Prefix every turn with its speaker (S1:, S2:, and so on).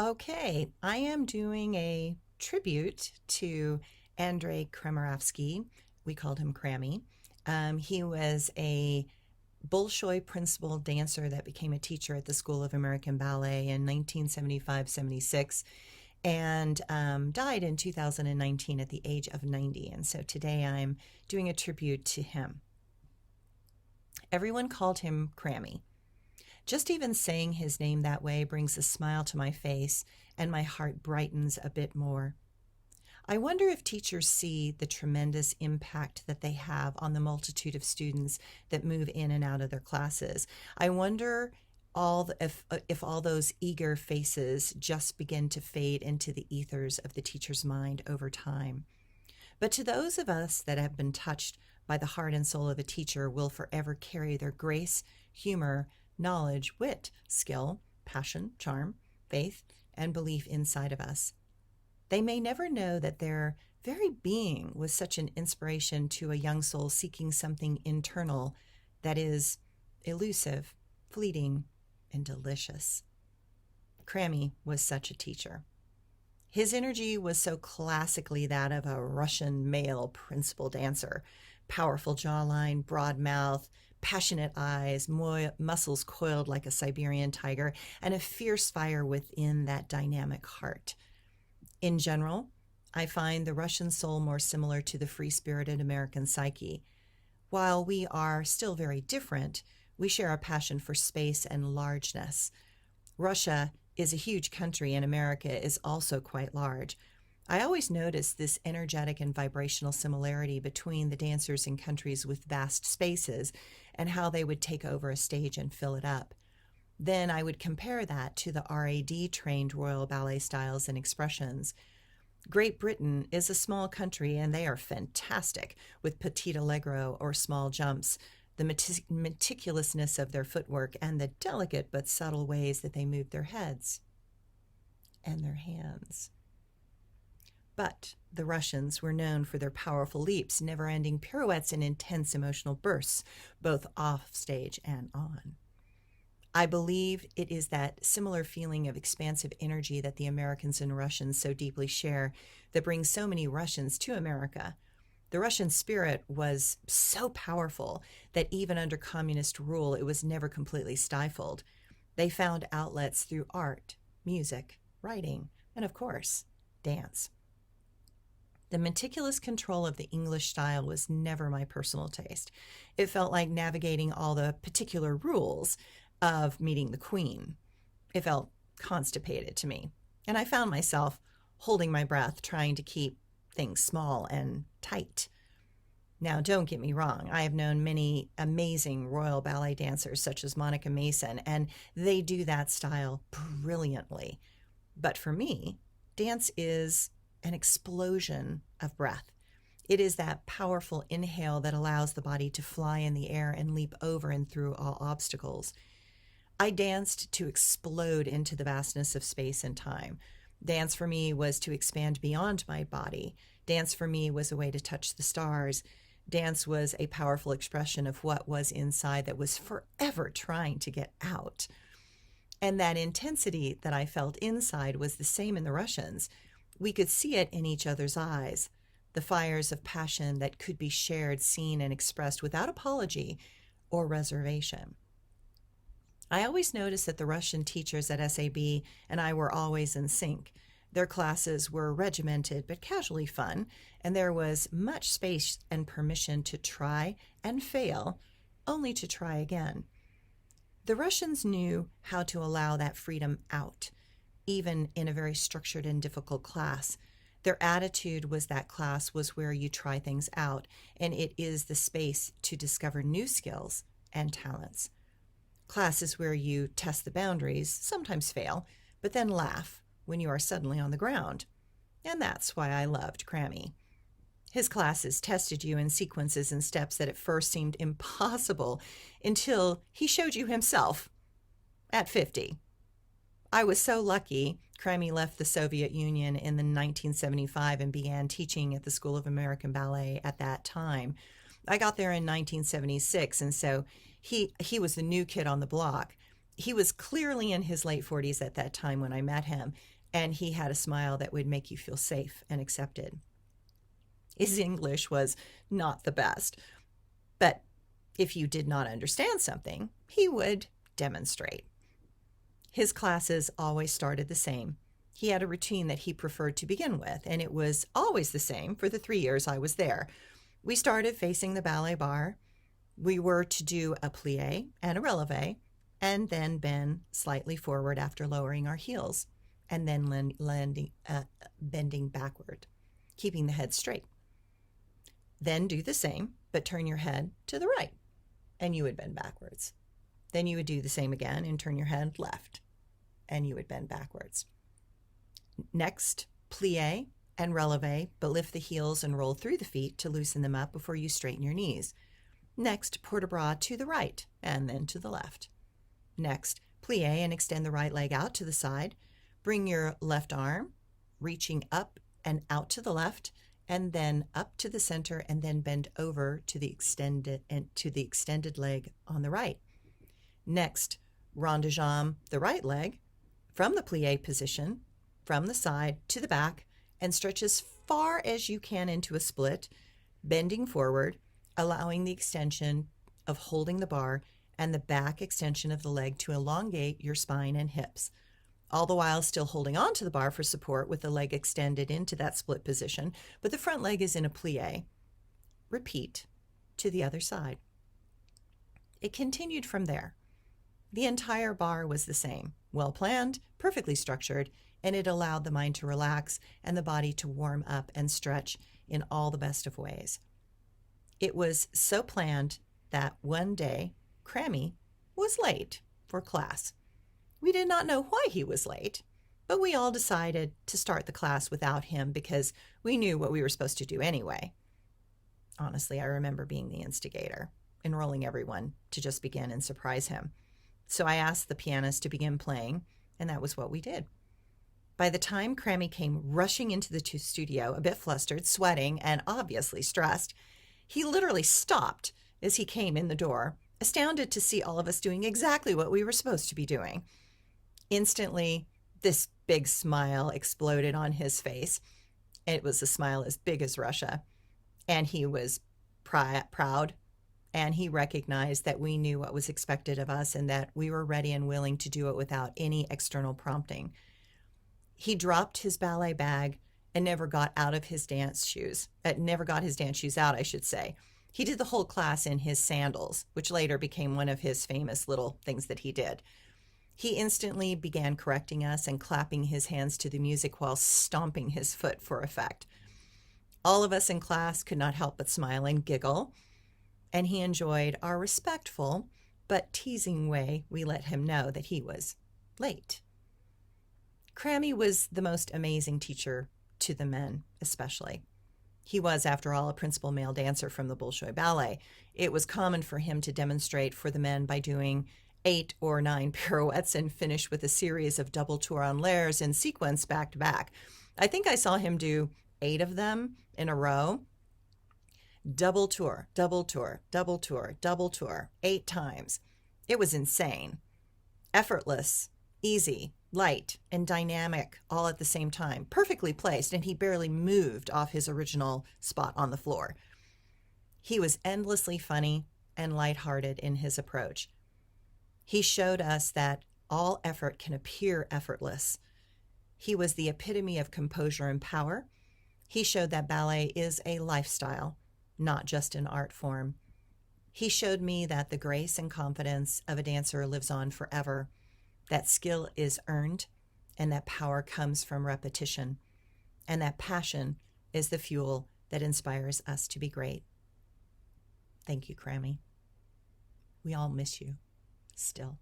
S1: Okay, I am doing a tribute to Andrei Kramarevsky. We called him Crammy. He was a Bolshoi principal dancer that became a teacher at the School of American Ballet in 1975-76 and died in 2019 at the age of 90. And so today I'm doing a tribute to him. Everyone called him Crammy. Just even saying his name that way brings a smile to my face, and my heart brightens a bit more. I wonder if teachers see the tremendous impact that they have on the multitude of students that move in and out of their classes. I wonder if all those eager faces just begin to fade into the ethers of the teacher's mind over time. But to those of us that have been touched by the heart and soul of a teacher will forever carry their grace, humor, knowledge, wit, skill, passion, charm, faith, and belief inside of us. They may never know that their very being was such an inspiration to a young soul seeking something internal that is elusive, fleeting, and delicious. Crammy was such a teacher. His energy was so classically that of a Russian male principal dancer. Powerful jawline, broad mouth, passionate eyes, muscles coiled like a Siberian tiger, and a fierce fire within that dynamic heart. In general, I find the Russian soul more similar to the free-spirited American psyche. While we are still very different, we share a passion for space and largeness. Russia is a huge country, and America is also quite large. I always notice this energetic and vibrational similarity between the dancers in countries with vast spaces and how they would take over a stage and fill it up. Then I would compare that to the RAD-trained Royal Ballet styles and expressions. Great Britain is a small country, and they are fantastic with petit allegro or small jumps, the meticulousness of their footwork, and the delicate but subtle ways that they move their heads and their hands. But the Russians were known for their powerful leaps, never-ending pirouettes, and intense emotional bursts, both off stage and on. I believe it is that similar feeling of expansive energy that the Americans and Russians so deeply share that brings so many Russians to America. The Russian spirit was so powerful that even under communist rule, it was never completely stifled. They found outlets through art, music, writing, and of course, dance. The meticulous control of the English style was never my personal taste. It felt like navigating all the particular rules of meeting the Queen. It felt constipated to me, and I found myself holding my breath, trying to keep things small and tight. Now, don't get me wrong, I have known many amazing Royal Ballet dancers such as Monica Mason, and they do that style brilliantly. But for me, dance is an explosion of breath. It is that powerful inhale that allows the body to fly in the air and leap over and through all obstacles. I danced to explode into the vastness of space and time. Dance for me was to expand beyond my body. Dance for me was a way to touch the stars. Dance was a powerful expression of what was inside that was forever trying to get out. And that intensity that I felt inside was the same in the Russians. We could see it in each other's eyes, the fires of passion that could be shared, seen, and expressed without apology or reservation. I always noticed that the Russian teachers at SAB and I were always in sync. Their classes were regimented but casually fun, and there was much space and permission to try and fail, only to try again. The Russians knew how to allow that freedom out, even in a very structured and difficult class. Their attitude was that class was where you try things out, and it is the space to discover new skills and talents. Class is where you test the boundaries, sometimes fail, but then laugh when you are suddenly on the ground. And that's why I loved Crammy. His classes tested you in sequences and steps that at first seemed impossible until he showed you himself at 50. I was so lucky. Crammy left the Soviet Union in 1975 and began teaching at the School of American Ballet at that time. I got there in 1976, and so he was the new kid on the block. He was clearly in his late 40s at that time when I met him, and he had a smile that would make you feel safe and accepted. His English was not the best, but if you did not understand something, he would demonstrate. His classes always started the same. He had a routine that he preferred to begin with, and it was always the same for the 3 years I was there. We started facing the ballet bar. We were to do a plie and a releve, and then bend slightly forward after lowering our heels, and then bending backward, keeping the head straight. Then do the same, but turn your head to the right, and you would bend backwards. Then you would do the same again and turn your head left, and you would bend backwards. Next, plie and releve, but lift the heels and roll through the feet to loosen them up before you straighten your knees. Next, port de bras to the right and then to the left. Next, plie and extend the right leg out to the side. Bring your left arm, reaching up and out to the left, and then up to the center, and then bend over to the extended leg on the right. Next, rond de jambe the right leg from the plie position, from the side to the back, and stretch as far as you can into a split, bending forward, allowing the extension of holding the bar and the back extension of the leg to elongate your spine and hips, all the while still holding on to the bar for support with the leg extended into that split position, but the front leg is in a plie. Repeat to the other side. It continued from there. The entire bar was the same, well planned, perfectly structured, and it allowed the mind to relax and the body to warm up and stretch in all the best of ways. It was so planned that one day, Krammy was late for class. We did not know why he was late, but we all decided to start the class without him because we knew what we were supposed to do anyway. Honestly, I remember being the instigator, enrolling everyone to just begin and surprise him. So I asked the pianist to begin playing, and that was what we did. By the time Krammy came rushing into the studio, a bit flustered, sweating, and obviously stressed, he literally stopped as he came in the door, astounded to see all of us doing exactly what we were supposed to be doing. Instantly, this big smile exploded on his face. It was a smile as big as Russia, and he was proud, and he recognized that we knew what was expected of us and that we were ready and willing to do it without any external prompting. He dropped his ballet bag and never got out of his dance shoes. Never got his dance shoes out, I should say. He did the whole class in his sandals, which later became one of his famous little things that he did. He instantly began correcting us and clapping his hands to the music while stomping his foot for effect. All of us in class could not help but smile and giggle, and he enjoyed our respectful but teasing way we let him know that he was late. Krammy was the most amazing teacher to the men, especially. He was, after all, a principal male dancer from the Bolshoi Ballet. It was common for him to demonstrate for the men by doing 8 or 9 pirouettes and finish with a series of double tour en l'aires in sequence back to back. I think I saw him do 8 of them in a row. Double tour, double tour, double tour, double tour, 8 times. It was insane. Effortless, easy, light, and dynamic all at the same time, perfectly placed, and he barely moved off his original spot on the floor. He was endlessly funny and lighthearted in his approach. He showed us that all effort can appear effortless. He was the epitome of composure and power. He showed that ballet is a lifestyle, not just an art form. He showed me that the grace and confidence of a dancer lives on forever, that skill is earned, and that power comes from repetition, and that passion is the fuel that inspires us to be great. Thank you, Krammy. We all miss you still.